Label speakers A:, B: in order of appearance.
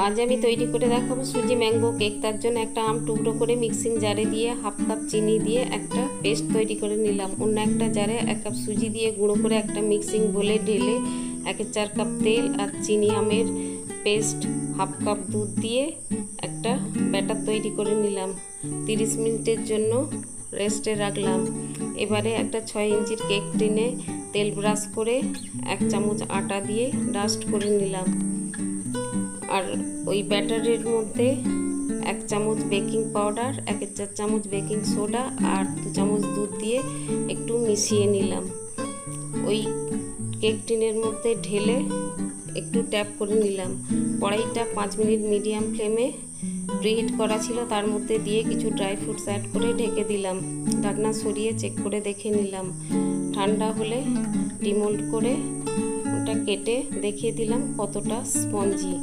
A: আজ আমি তৈরি করে দেখাবো সুজি ম্যাঙ্গো কেক। তার জন্য একটা আম টুকরো করে মিক্সিং জারে দিয়ে হাফ কাপ চিনি দিয়ে একটা পেস্ট তৈরি করে নিলাম। অন্য একটা জারে 1 কাপ সুজি দিয়ে গুঁড়ো করে একটা মিক্সিং বলে ঢেলে 1/4 কাপ তেল আর চিনি আমের পেস্ট হাফ কাপ দুধ দিয়ে একটা ব্যাটার তৈরি করে নিলাম। 30 মিনিটের জন্য রেস্টে রাখলাম। এবারে একটা 6 ইঞ্চির কেক টিনে তেল ব্রাশ করে 1 চামচ আটা দিয়ে ডাস্ট করে নিলাম। আর ওই ব্যাটারের মধ্যে 1 চামচ বেকিং পাউডার, 1/4 চামচ বেকিং সোডা আর 2 চামচ দুধ দিয়ে একটু মিশিয়ে নিলাম। ওই কেক টিনের মধ্যে ঢেলে একটু ট্যাপ করে নিলাম। কড়াইটা 5 মিনিট মিডিয়াম ফ্লেমে প্রিহিট করা ছিল, তার মধ্যে দিয়ে কিছু ড্রাই ফ্রুটস অ্যাড করে ঢেকে দিলাম। ঢাকনা সরিয়ে চেক করে দেখে নিলাম। ঠান্ডা হলে ডিমোল্ড করে ওটা কেটে দেখিয়ে দিলাম কতটা স্পঞ্জি।